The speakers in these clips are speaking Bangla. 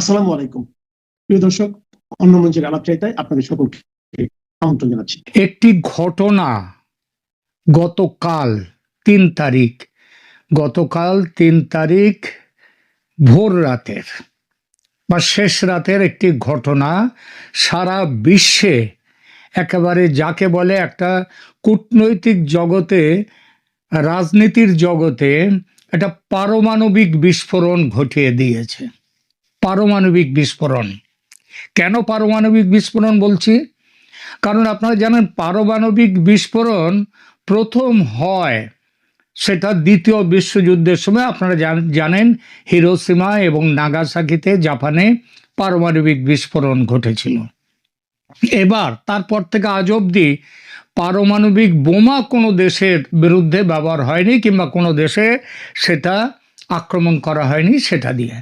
আসসালামু আলাইকুম প্রিয় দর্শক, অন্য মঞ্চের আলাপচারিতায় আপনাদের সকলকে আমন্ত্রণ জানাচ্ছি। একটি ঘটনা গতকাল 3 তারিখ ভোর রাতের বা শেষ রাতের একটি ঘটনা সারা বিশ্বে একেবারে যাকে বলে একটা কূটনৈতিক জগতে, রাজনীতির জগতে একটা পারমাণবিক বিস্ফোরণ ঘটিয়ে দিয়েছে। পারমাণবিক বিস্ফোরণ। কেন পারমাণবিক বিস্ফোরণ বলছি? কারণ আপনারা জানেন পারমাণবিক বিস্ফোরণ প্রথম হয় সেটা দ্বিতীয় বিশ্বযুদ্ধের সময়। আপনারা জানেন হিরোশিমা এবং নাগাসাকিতে জাপানে পারমাণবিক বিস্ফোরণ ঘটেছিল। এবার তারপর থেকে আজ অবধি পারমাণবিক বোমা কোনো দেশের বিরুদ্ধে ব্যবহার হয়নি, কিংবা কোনো দেশে সেটা আক্রমণ করা হয়নি সেটা দিয়ে।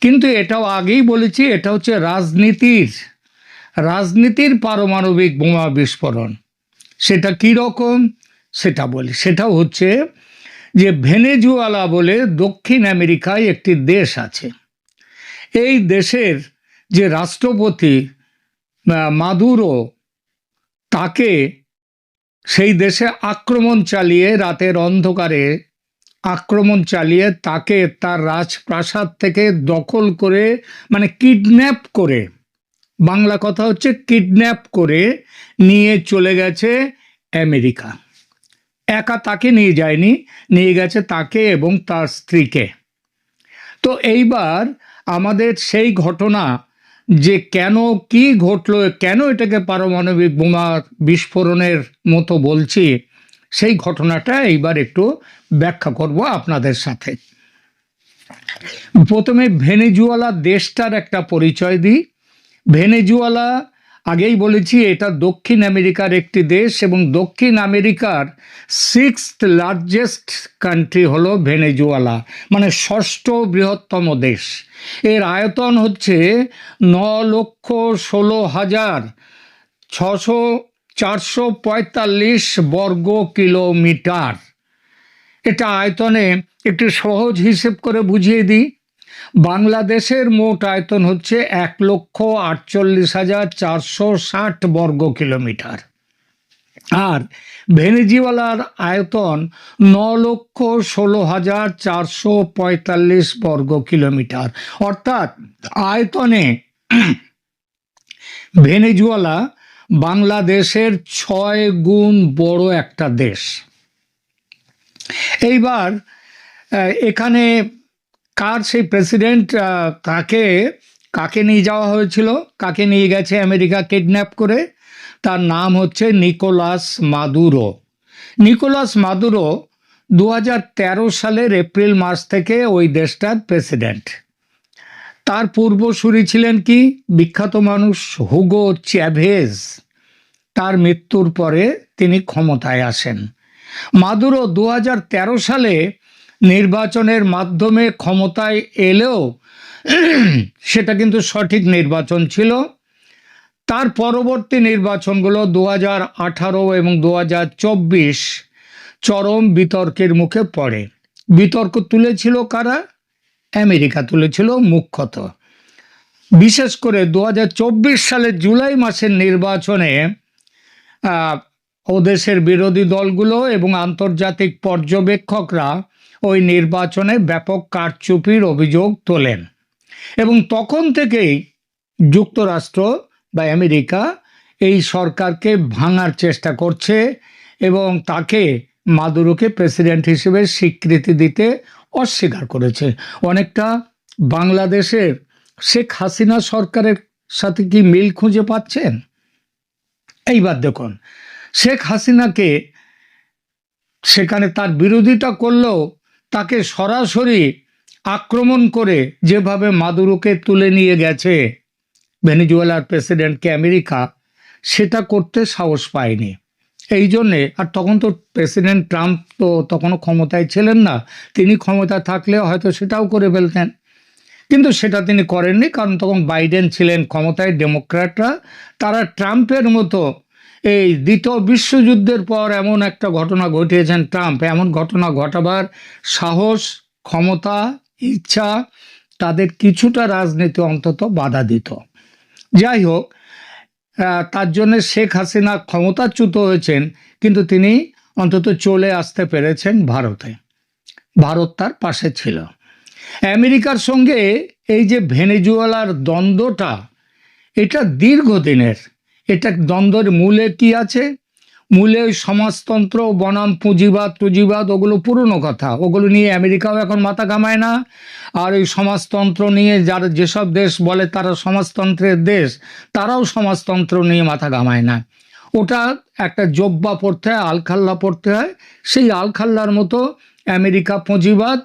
কিন্তু এটাও আগেই বলেছি, এটা হচ্ছে রাজনীতির পারমাণবিক বোমা বিস্ফোরণ। সেটা কি রকম সেটা বলি। সেটা হচ্ছে যে ভেনেজুয়েলা বলে দক্ষিণ আমেরিকায় একটি দেশ আছে। এই দেশের যে রাষ্ট্রপতি মাদুরো, তাকে সেই দেশে আক্রমণ চালিয়ে, রাতের অন্ধকারে আক্রমণ চালিয়ে তাকে তার রাজপ্রাসাদ থেকে দখল করে, মানে কিডন্যাপ করে, বাংলা কথা হচ্ছে কিডন্যাপ করে নিয়ে চলে গেছে আমেরিকা। একা তাকে নিয়ে যায়নি, নিয়ে গেছে তাকে এবং তার স্ত্রীকে। তো এইবার আমাদের সেই ঘটনা যে কেন কি ঘটলো, কেন এটাকে পারমাণবিক বোমা বিস্ফোরণের মতো বলছি, সেই ঘটনাটা এইবার একটু ব্যাখ্যা করব আপনাদের সাথে। প্রথমে ভেনেজুয়েলা দেশটার একটা পরিচয় দিই। ভেনেজুয়েলা আগেই বলেছি এটা দক্ষিণ আমেরিকার একটি দেশ, এবং দক্ষিণ আমেরিকার 6th লার্জেস্ট কান্ট্রি হলো ভেনেজুয়েলা, মানে 6ষ্ঠ বৃহত্তম দেশ। এর আয়তন হচ্ছে 9,16,445 বর্গ কিলোমিটার। এটা আয়তনে একটু সহজ হিসেব করে বুঝিয়ে দিই। বাংলাদেশের মোট আয়তন হচ্ছে 1,48,460 বর্গ কিলোমিটার, আর ভেনেজুয়েলার আয়তন 9,16,445 বর্গ কিলোমিটার। অর্থাৎ আয়তনে ভেনেজুয়েলা বাংলাদেশের 6 গুণ বড় একটা দেশ। এইবার এখানে কার সেই প্রেসিডেন্ট, কাকে নিয়ে যাওয়া হয়েছিল, কাকে নিয়ে গেছে আমেরিকা কিডন্যাপ করে? তার নাম হচ্ছে নিকোলাস মাদুরো। নিকোলাস মাদুরো 2013 সালের এপ্রিল মাস থেকে ওই দেশটার প্রেসিডেন্ট। তার পূর্বসূরি ছিলেন কি বিখ্যাত মানুষ হুগো চ্যাভেজ। তার মৃত্যুর পরে তিনি ক্ষমতায় আসেন। মাদুরো 2013 সালে নির্বাচনের মাধ্যমে ক্ষমতায় এলেও সেটা কিন্তু সঠিক নির্বাচন ছিল। তার পরবর্তী নির্বাচনগুলো 2018 এবং 2024 চরম বিতর্কের মুখে পড়ে। বিতর্ক তুলেছিল কারা? আমেরিকা তুলেছিল মুখ্যত। বিশেষ করে 2024 সালের জুলাই মাসের নির্বাচনে ও দেশের বিরোধী দলগুলো এবং আন্তর্জাতিক পর্যবেক্ষকরা ওই নির্বাচনে ব্যাপক কারচুপির অভিযোগ তোলেন, এবং তখন থেকেই যুক্তরাষ্ট্র বা আমেরিকা এই সরকারকে ভাঙার চেষ্টা করছে এবং তাকে, মাদুরোকে প্রেসিডেন্ট হিসেবে স্বীকৃতি দিতে অস্বীকার করেছে। অনেকটা বাংলাদেশের শেখ হাসিনা সরকারের সাথে কি মিল খুঁজে পাচ্ছেন? এইবার দেখুন, শেখ হাসিনাকে সেখানে তার বিরোধিতা করলেও তাকে সরাসরি আক্রমণ করে যেভাবে মাদুরোকে তুলে নিয়ে গেছে ভেনেজুয়েলার প্রেসিডেন্টকে আমেরিকা, সেটা করতে সাহস পায়নি। এই জন্যে, আর তখন তো প্রেসিডেন্ট ট্রাম্প তো তখনও ক্ষমতায় ছিলেন না, তিনি ক্ষমতা থাকলে হয়তো সেটাও করে ফেলতেন, কিন্তু সেটা তিনি করেননি, কারণ তখন বাইডেন ছিলেন ক্ষমতায়। ডেমোক্র্যাটরা তারা ট্রাম্পের মতো এই দ্বিতীয় বিশ্বযুদ্ধের পর এমন একটা ঘটনা ঘটিয়েছেন, ট্রাম্প এমন ঘটনা ঘটাবার সাহস, ক্ষমতা, ইচ্ছা তাদের কিছুটা রাজনীতি অন্তত বাধা দিত। যাই হোক, তার জন্য শেখ হাসিনা ক্ষমতাচ্যুত হয়েছেন, কিন্তু তিনি অন্তত চলে আসতে পেরেছেন ভারতে। ভারত তার পাশে ছিল। আমেরিকার সঙ্গে এই যে ভেনেজুয়েলার দ্বন্দ্বটা, এটা দীর্ঘদিনের। এটা দ্বন্দ্বের মূলে কি আছে? মূলে ওই সমাজতন্ত্র বনাম পুঁজিবাদ টুজিবাদ, ওগুলো পুরনো কথা, ওগুলো নিয়ে আমেরিকাও এখন মাথা ঘামায় না। আর ওই সমাজতন্ত্র নিয়ে যারা যেসব দেশ বলে তারা সমাজতন্ত্রের দেশ, তারাও সমাজতন্ত্র নিয়ে মাথা ঘামায় না। ওটা একটা জব্বা পড়তে হয়, আলখাল্লা পড়তে হয়। সেই আলখাল্লার মতো আমেরিকা পুঁজিবাদ,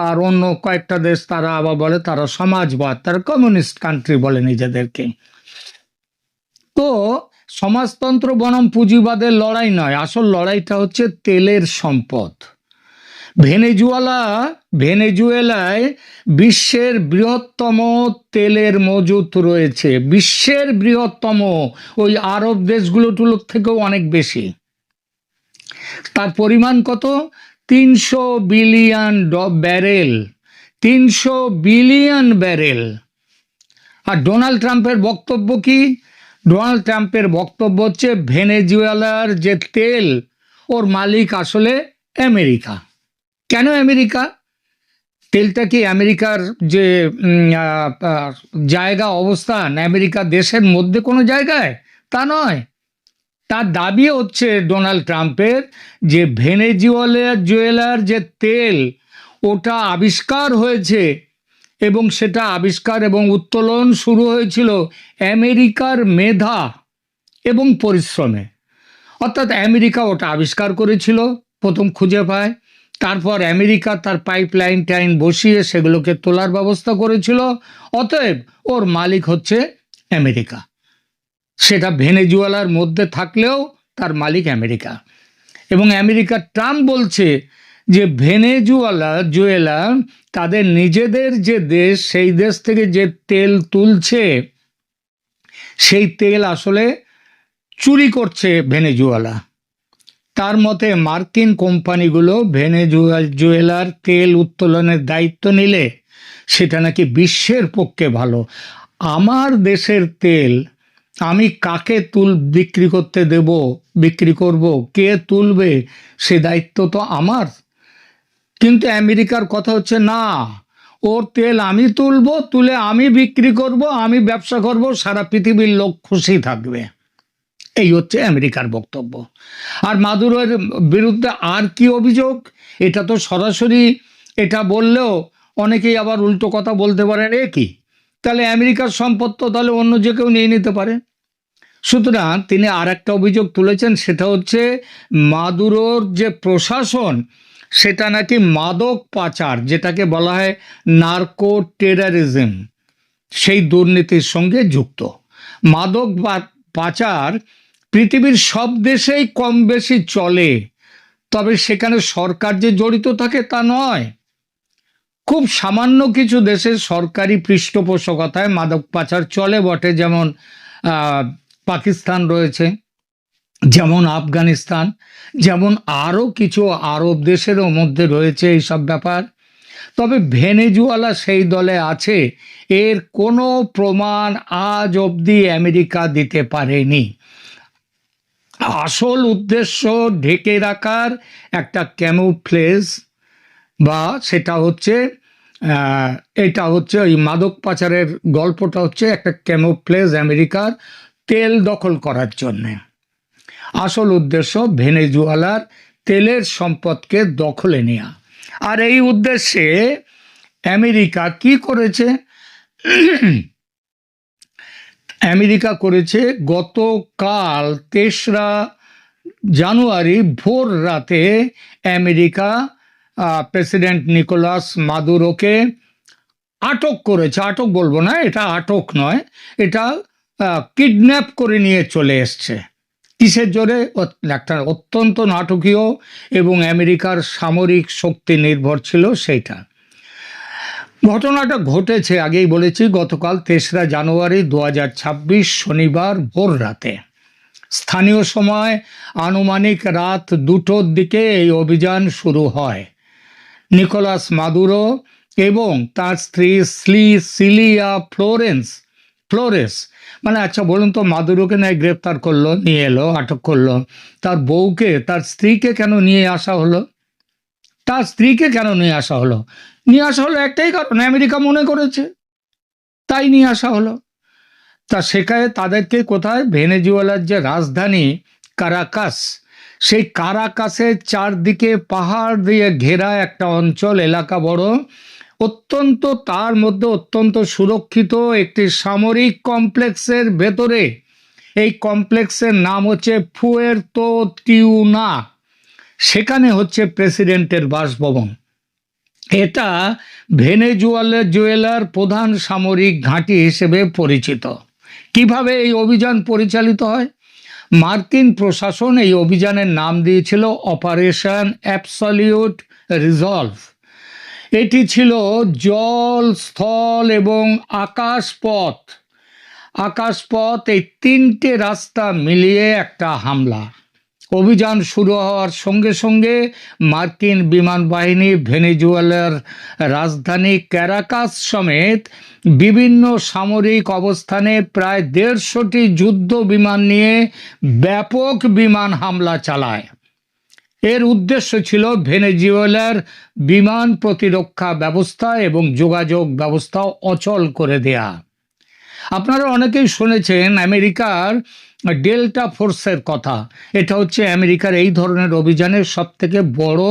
আর অন্য কয়েকটা দেশ তারা আবার বলে তারা সমাজবাদ, তারা কমিউনিস্ট কান্ট্রি বলে নিজেদেরকে। তো সমাজতন্ত্র বনাম পুঁজিবাদের লড়াই নয়, আসল লড়াইটা হচ্ছে তেলের সম্পদ। ভেনেজুয়েলায় বিশ্বের বৃহত্তম তেলের মজুত রয়েছে, বিশ্বের বৃহত্তম, ওই আরব দেশগুলোর থেকেও অনেক বেশি। তার পরিমাণ কত? 300 বিলিয়ন ব্যারেল, 300 বিলিয়ন ব্যারেল। আর ডোনাল্ড ট্রাম্পের বক্তব্য কি? ডোনাল্ড ট্রাম্পের বক্তব্য হচ্ছে ভেনেজুয়েলার যে তেল, ওর মালিক আসলে আমেরিকা। কেন আমেরিকা? তেলটা কি আমেরিকার যে জায়গা অবস্থান, আমেরিকা দেশের মধ্যে কোনো জায়গায়? তা নয়। তার দাবি হচ্ছে ডোনাল্ড ট্রাম্পের যে ভেনেজুয়েলার যে তেল, ওটা আবিষ্কার হয়েছে, এবং সেটা আবিষ্কার এবং উত্তোলন শুরু হয়েছিল আমেরিকার মেধা এবং পরিশ্রমে। অর্থাৎ আমেরিকা ওটা আবিষ্কার করেছিল, প্রথম খুঁজে পায়, তারপর আমেরিকা তার পাইপলাইন টাইন বসিয়ে সেগুলোকে তোলার ব্যবস্থা করেছিল। অতএব ওর মালিক হচ্ছে আমেরিকা। সেটা ভেনেজুয়েলার মধ্যে থাকলেও তার মালিক আমেরিকা। এবং আমেরিকার ট্রাম্প বলছে যে ভেনেজুয়েলা তাদের নিজেদের যে দেশ, সেই দেশ থেকে যে তেল তুলছে, সেই তেল আসলে চুরি করছে ভেনেজুয়েলা। তার মতে মার্কিন কোম্পানিগুলো ভেনেজুয়েলার তেল উত্তোলনের দায়িত্ব নিলে সেটা নাকি বিশ্বের পক্ষে ভালো। আমার দেশের তেল আমি কাকে বিক্রি করব, কে তুলবে, সে দায়িত্ব তো আমার। কিন্তু আমেরিকার কথা হচ্ছে না, ওর তেল আমি তুলবো, তুলে আমি বিক্রি করব, আমি ব্যবসা করব, সারা পৃথিবীর লোক খুশি থাকবে। এই হচ্ছে আমেরিকার বক্তব্য। আর মাদুরোর বিরুদ্ধে আর কি অভিযোগ? এটা তো সরাসরি, এটা বললেও অনেকেই আবার উল্টো কথা বলতে পারেন, কি তাহলে আমেরিকার সম্পদ তো তাহলে অন্য যে কেউ নিয়ে নিতে পারে। সুতরাং তিনি আর একটা অভিযোগ তুলেছেন, সেটা হচ্ছে মাদুরোর যে প্রশাসন, সেটা নাকি মাদক পাচার, যেটাকে বলা হয় নার্কো টেররিজম, সেই দুর্নীতির সঙ্গে যুক্ত। মাদক পাচার পৃথিবীর সব দেশেই কম বেশি চলে, তবে সেখানে সরকার যে জড়িত থাকে তা নয়। খুব সামান্য কিছু দেশের সরকারি পৃষ্ঠপোষকতায় মাদক পাচার চলে বটে, যেমন পাকিস্তান রয়েছে, যেমন আফগানিস্তান, যেমন আরও কিছু আরব দেশেরও মধ্যে রয়েছে এইসব ব্যাপার। তবে ভেনেজুয়েলা সেই দলে আছে, এর কোনো প্রমাণ আজ অবধি আমেরিকা দিতে পারেনি। আসল উদ্দেশ্য ঢেকে রাখার একটা ক্যামুফ্লেজ, বা সেটা হচ্ছে এটা হচ্ছে ওই মাদক পাচারের গল্পটা হচ্ছে একটা ক্যামুফ্লেজ আমেরিকার তেল দখল করার জন্যে। আসল উদ্দেশ্য ভেনেজুয়েলার তেলের সম্পদকে দখলে নেওয়া। আর এই উদ্দেশ্যে আমেরিকা কি করেছে? আমেরিকা করেছে গতকাল 3রা জানুয়ারি ভোর রাতে আমেরিকা প্রেসিডেন্ট নিকোলাস মাদুরোকে আটক করেছে। আটক বলবো না, এটা আটক নয়, এটা কিডন্যাপ করে নিয়ে চলে এসছে। কিসের জোরে? একটা অত্যন্ত নাটকীয় এবং আমেরিকার সামরিক শক্তি নির্ভর ছিল সেইটা। ঘটনাটা ঘটেছে, আগেই বলেছি, গতকাল 3রা জানুয়ারি 2026 শনিবার ভোর রাতে। স্থানীয় সময় আনুমানিক রাত 2টোর দিকে এই অভিযান শুরু হয়। নিকোলাস মাদুরো এবং তার স্ত্রী সিলিয়া ফ্লোরেস। মানে আচ্ছা বলুন তো, মাদুরোকে নয় গ্রেপ্তার করলো, নিয়ে এলো, আটক করলো, তার বউকে, তার স্ত্রীকে কেন নিয়ে আসা হলো? তার স্ত্রীকে কেন নিয়ে আসা হলো? নিয়ে আসা হলো একটাই কারণ, আমেরিকা মনে করেছে, তাই নিয়ে আসা হলো। তা সেখানে তাদেরকে কোথায়, ভেনেজুয়েলার যে রাজধানী কারাকাস, সেই কারাকাসের চারদিকে পাহাড় দিয়ে ঘেরা একটা অঞ্চল, এলাকা বড়, অত্যন্ত, তার মধ্যে অত্যন্ত সুরক্ষিত একটি সামরিক কমপ্লেক্সের ভেতরে। এই কমপ্লেক্সের নাম হচ্ছে ফুয়ের্তো টিউনা। সেখানে হচ্ছে প্রেসিডেন্টের বাসভবন। এটা ভেনেজুয়েলার প্রধান সামরিক ঘাঁটি হিসেবে পরিচিত। কিভাবে এই অভিযান পরিচালিত হয়? মার্কিন প্রশাসন এই অভিযানের নাম দিয়েছিল অপারেশন অ্যাবসলিউট রিজলভ। এটি ছিল জল, স্থল এবং আকাশপথ এই তিনটে রাস্তা মিলিয়ে একটা হামলা। অভিযান শুরু হওয়ার সঙ্গে সঙ্গে মার্কিন বিমান বাহিনী ভেনেজুয়েলার রাজধানী ক্যারাকাস সমেত বিভিন্ন সামরিক অবস্থানে প্রায় 150টি যুদ্ধ বিমান নিয়ে ব্যাপক বিমান হামলা চালায়। এর উদ্দেশ্য ছিল ভেনেজুয়েলার বিমান প্রতিরক্ষা ব্যবস্থা এবং যোগাযোগ ব্যবস্থা অচল করে দেয়া। আপনারা অনেকেই শুনেছেন আমেরিকার ডেল্টা ফোর্সের কথা। এটা হচ্ছে আমেরিকার এই ধরনের অভিযানের সবথেকে বড়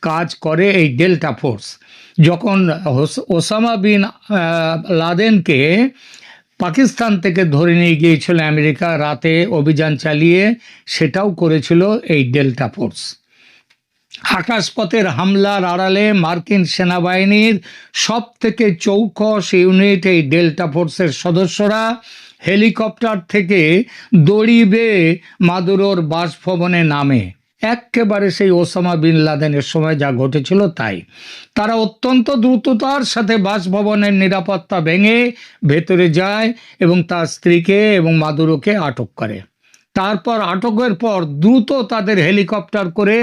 কাজ করে এই ডেল্টা ফোর্স। যখন ওসামা বিন লাদেনকে পাকিস্তান থেকে ধরে নিয়ে গিয়েছিল আমেরিকা রাতে অভিযান চালিয়ে, সেটাও করেছিল এই ডেল্টা ফোর্স। আকাশপথের হামলার আড়ালে মার্কিন সেনাবাহিনীর সব থেকে চৌকস ইউনিট এই ডেল্টা ফোর্সের সদস্যরা হেলিকপ্টার থেকে দড়ি বেয়ে মাদুরোর বাসভবনে নামে। একেবারে সেই ওসামা বিন লাদেনের সময় যা ঘটেছিল তাই। তারা অত্যন্ত দ্রুততার সাথে বাসভবনের নিরাপত্তা ভেঙে ভেতরে যায় এবং তার স্ত্রীকে এবং মাদুরোকে আটক করে। তারপর আটকের পর দ্রুত তাদের হেলিকপ্টার করে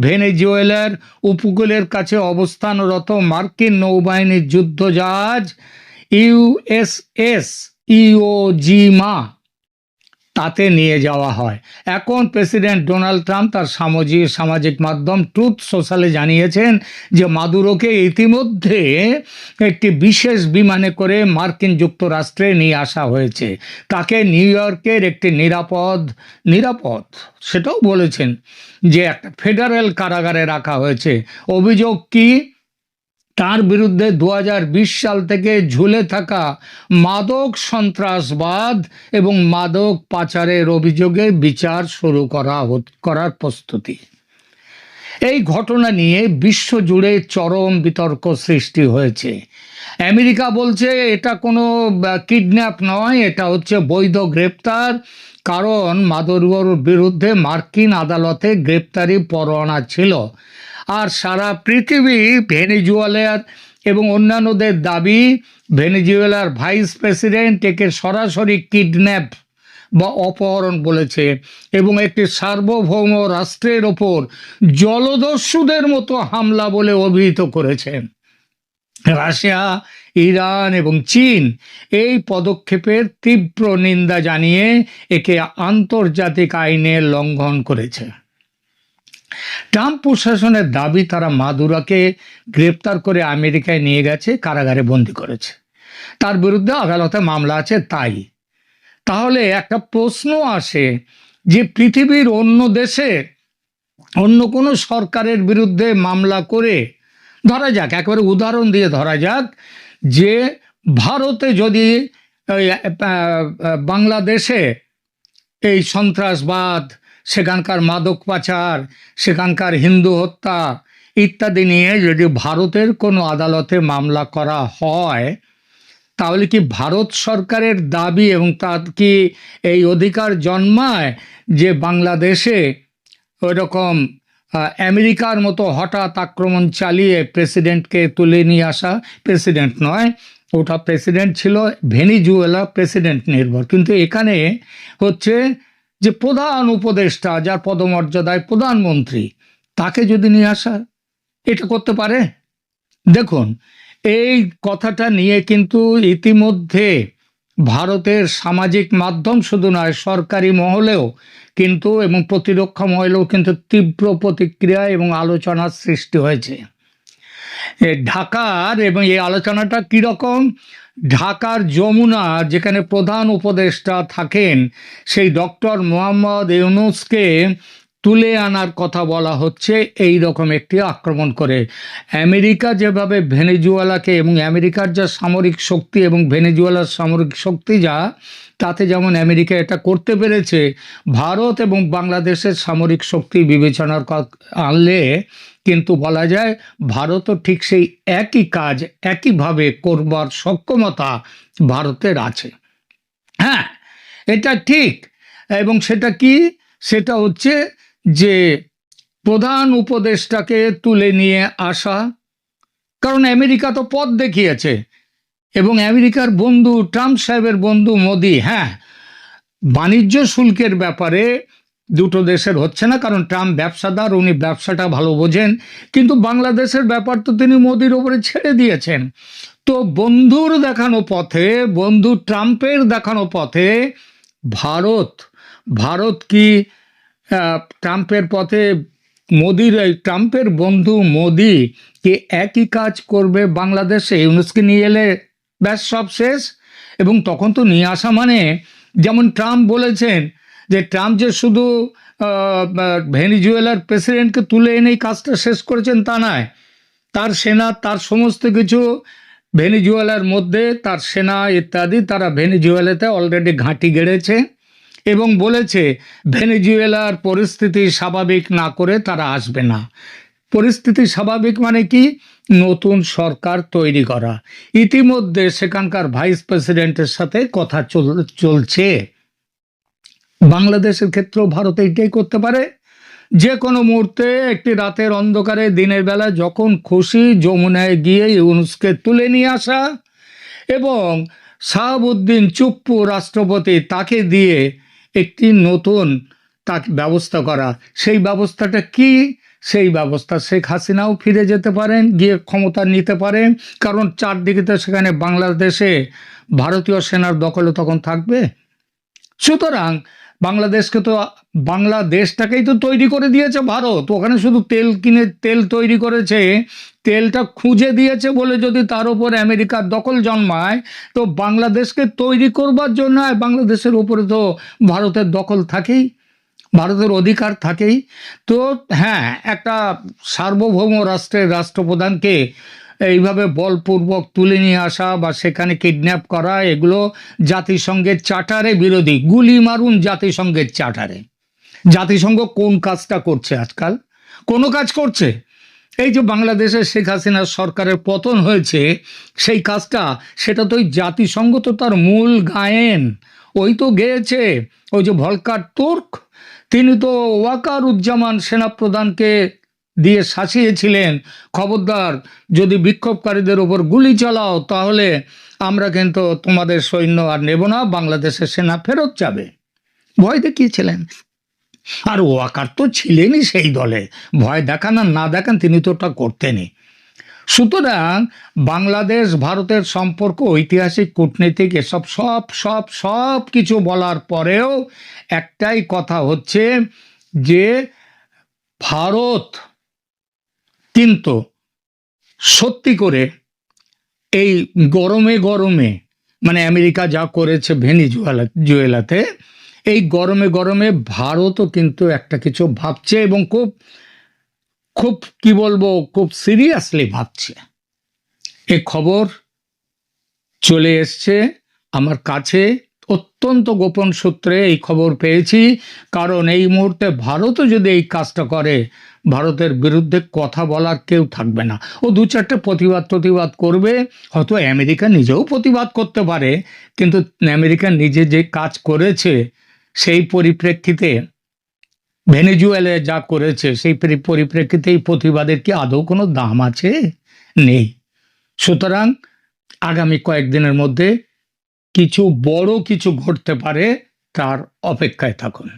ভেনেজুয়েলার উপকূলের কাছে অবস্থানরত মার্কিন নৌবাহিনীর যুদ্ধজাহাজ ইউএসএস ইওজিমা তাতে নিয়ে যাওয়া হয়। এখন প্রেসিডেন্ট ডোনাল্ড ট্রাম্প তার সামাজিক মাধ্যম ট্রুথ সোশ্যালে জানিয়েছেন যে মাদুরোকে ইতিমধ্যে একটি বিশেষ বিমানে করে মার্কিন যুক্তরাষ্ট্রে নিয়ে আসা হয়েছে। তাকে নিউ ইয়র্কের একটি নিরাপদ সেটাও বলেছেন যে একটা ফেডারেল কারাগারে রাখা হয়েছে। অভিযোগ কি? তার বিরুদ্ধে 2020 সাল থেকে ঝুলে থাকা মাদক সন্ত্রাসবাদ এবং মাদক পাচারের অভিযোগে বিচার শুরু করার প্রস্তুতি। এই ঘটনা নিয়ে বিশ্বজুড়ে চরম বিতর্ক সৃষ্টি হয়েছে। আমেরিকা বলছে এটা কোনো কিডন্যাপ নয়, এটা হচ্ছে বৈধ গ্রেপ্তার, কারণ মাদুরোর বিরুদ্ধে মার্কিন আদালতে গ্রেপ্তারি পরোয়ানা ছিল। আর সারা পৃথিবী ভেনেজুয়েলার এবং অন্যান্যদের দাবি ভেনেজুয়েলার ভাইস প্রেসিডেন্ট একে সরাসরি কিডন্যাপ বা অপহরণ বলেছে এবং একটি সার্বভৌম রাষ্ট্রের ওপর জলদস্যুদের মতো হামলা বলে অভিহিত করেছেন। রাশিয়া, ইরান এবং চীন এই পদক্ষেপের তীব্র নিন্দা জানিয়ে একে আন্তর্জাতিক আইনের লঙ্ঘন করেছে। ট্রাম্প প্রশাসনের দাবি তারা মাদুরোকে গ্রেপ্তার করে আমেরিকায় নিয়ে গেছে, কারাগারে বন্দী করেছে, তার বিরুদ্ধে আদালতে মামলা আছে। তাহলে একটা প্রশ্ন আসে যে পৃথিবীর অন্য দেশে অন্য কোনো সরকারের বিরুদ্ধে মামলা করে, ধরা যাক একেবারে উদাহরণ দিয়ে ধরা যাক যে ভারতে যদি বাংলাদেশে এই সন্ত্রাসবাদ, সেখানকার মাদক পাচার, সেখানকার হিন্দু হত্যা ইত্যাদি নিয়ে যদি ভারতের কোনো আদালতে মামলা করা হয়, তাহলে কি ভারত সরকারের দাবি এবং তার কি এই অধিকার জন্মায় যে বাংলাদেশে ওইরকম আমেরিকার মতো হঠাৎ আক্রমণ চালিয়ে প্রেসিডেন্টকে তুলে নিয়ে আসা? প্রেসিডেন্ট নয়, ওটা প্রেসিডেন্ট ছিল ভেনেজুয়েলা প্রেসিডেন্ট নির্ভর, কিন্তু এখানে হচ্ছে যে প্রধান উপদেষ্টা, যার পদমর্যাদায় প্রধানমন্ত্রী, তাকে যদি নিয়ে আসা, এটা করতে পারে? দেখুন, এই কথাটা নিয়ে কিন্তু ইতিমধ্যে ভারতের সামাজিক মাধ্যম শুধু নয়, সরকারি মহলেও কিন্তু এবং প্রতিরক্ষা মহলেও কিন্তু তীব্র প্রতিক্রিয়া এবং আলোচনার সৃষ্টি হয়েছে। ঢাকার এবং এই আলোচনাটা কীরকম, ঢাকার যমুনা যেখানে প্রধান উপদেষ্টা থাকেন সেই ডক্টর মোহাম্মদ ইউনূসকে তুলে আনার কথা বলা হচ্ছে এই রকম একটি আক্রমণ করে। আমেরিকা যেভাবে ভেনেজুয়েলাকে এবং আমেরিকার যা সামরিক শক্তি এবং ভেনেজুয়েলার সামরিক শক্তি যা, তাতে যেমন আমেরিকা এটা করতে পেরেছে, ভারত এবং বাংলাদেশের সামরিক শক্তি বিবেচনার আনলে কিন্তু বলা যায় ভারতও ঠিক সেই একই কাজ একইভাবে করবার সক্ষমতা ভারতের আছে। হ্যাঁ, এটা ঠিক। এবং সেটা কি, সেটা হচ্ছে যে প্রধান উপদেষ্টাকে তুলে নিয়ে আসা, কারণ আমেরিকা তো পথ দেখিয়েছে এবং আমেরিকার বন্ধু ট্রাম্প সাহেবের বন্ধু মোদি, হ্যাঁ, বাণিজ্য শুল্কের ব্যাপারে দুটো দেশের হচ্ছে না, কারণ ট্রাম্প ব্যবসাদার, উনি ব্যবসাটা ভালো বোঝেন, কিন্তু বাংলাদেশের ব্যাপার তো তিনি মোদির ওপরে ছেড়ে দিয়েছেন। তো বন্ধুর দেখানো পথে, বন্ধু ট্রাম্পের দেখানো পথে ভারত কি ট্রাম্পের পথে ট্রাম্পের বন্ধু মোদি কি একই কাজ করবে বাংলাদেশে? ইউনূসকে নিয়ে এলে ব্যাস সব শেষ। এবং তখন তো নিয়ে আসা মানে, যেমন ট্রাম্প বলেছেন যে ট্রাম্প যে শুধু ভেনেজুয়েলার প্রেসিডেন্টকে তুলে এনেই কাজটা শেষ করেছেন তা নয়, তার সেনা, তার সমস্ত কিছু ভেনেজুয়েলার মধ্যে, তার সেনা ইত্যাদি, তারা ভেনেজুয়েলাতে অলরেডি ঘাঁটি গেড়েছে এবং বলেছে ভেনেজুয়েলার পরিস্থিতি স্বাভাবিক না করে তারা আসবে না। পরিস্থিতি স্বাভাবিক মানে কি? নতুন সরকার তৈরি করা। ইতিমধ্যে সেখানকার ভাইস প্রেসিডেন্টের সাথে কথা চলছে। বাংলাদেশের ক্ষেত্রেও ভারত এইটাই করতে পারে, যে কোনো মুহূর্তে একটি রাতের অন্ধকারে দিনের বেলা যখন খুশি যমুনায় গিয়ে ইউনূসকে তুলে নিয়ে আসা এবং শাহাবুদ্দিন চুপ্পু রাষ্ট্রপতি, তাকে দিয়ে একটি নতুন তাকে ব্যবস্থা করা। সেই ব্যবস্থাটা কি? সেই ব্যবস্থা শেখ হাসিনাও ফিরে যেতে পারেন, গিয়ে ক্ষমতা নিতে পারেন, কারণ চারদিকে তো সেখানে বাংলাদেশে ভারতীয় সেনার দখলে তখন থাকবে। সুতরাং বাংলাদেশটাকেই তো তৈরি করে দিয়েছে ভারত, ওখানে শুধু তেল কিনে তেল তৈরি করেছে, তেলটা খুঁজে দিয়েছে বলে যদি তার উপর আমেরিকার দখল জন্মায়, তো বাংলাদেশকে তৈরি করবার জন্য বাংলাদেশের উপরে তো ভারতের দখল থাকেই, ভারতের অধিকার থাকেই। তো হ্যাঁ, একটা সার্বভৌম রাষ্ট্রের রাষ্ট্রপ্রধানকে এইভাবে বলপূর্বক তুলে নিয়ে আসা বা সেখানে কিডন্যাপ করা, এগুলো জাতিসংঘের চার্টারে বিরোধী। গুলি মারুন জাতিসংঘের চার্টারে। জাতিসংঘ কোন কাজটা করছে আজকাল? কোনো কাজ করছে? এই যে বাংলাদেশে শেখ হাসিনার সরকারের পতন হয়েছে, সেই কাজটা, সেটা তো ওই জাতিসংঘ তো তার মূল গায়েন, ওই তো গেয়েছে। ওই যে ভলকার তুর্ক, তিনি তো ওয়াকারুজ্জামান সেনাপ্রধানকে দিয়ে শাসিয়েছিলেন, খবরদার যদি বিক্ষোভকারীদের ওপর গুলি চালাও তাহলে আমরা কিন্তু তোমাদের সৈন্য আর নেব না, বাংলাদেশের সেনা ফেরত যাবে, ভয় দেখিয়েছিলেন। আর ওয়াকার তো ছিলেনই সেই দলে, ভয় দেখান আর না দেখান তিনি তো ওটা করতেনই। সুতরাং বাংলাদেশ ভারতের সম্পর্ক, ঐতিহাসিক, কূটনীতিক, এসব সব সব সব কিছু বলার পরেও একটাই কথা হচ্ছে যে ভারত কিন্তু সত্যি করে এই গরমে গরমে, মানে আমেরিকা যা করেছে ভেনেজুয়েলাতে, এই গরমে গরমে ভারতও কিন্তু একটা কিছু ভাবছে এবং খুব খুব কি বলবো, খুব সিরিয়াসলি ভাবছে। এ খবর চলে এসছে আমার কাছে, অত্যন্ত গোপন সূত্রে এই খবর পেয়েছি, কারণ এই মুহূর্তে ভারতও যদি এই কাজটা করে, ভারতের বিরুদ্ধে কথা বলার কেউ থাকবে না। ও দু চারটে প্রতিবাদ করবে, হয়তো আমেরিকা নিজেও প্রতিবাদ করতে পারে, কিন্তু আমেরিকা নিজে যে কাজ করেছে সেই পরিপ্রেক্ষিতে, ভেনেজুয়েলায় যা করেছে সেই পরিপ্রেক্ষিতে এই প্রতিবাদের কি আদৌ কোনো দাম আছে? নেই। সুতরাং আগামী কয়েকদিনের মধ্যে কিছু বড় কিছু ঘটতে পারে, তার অপেক্ষায় থাকুন।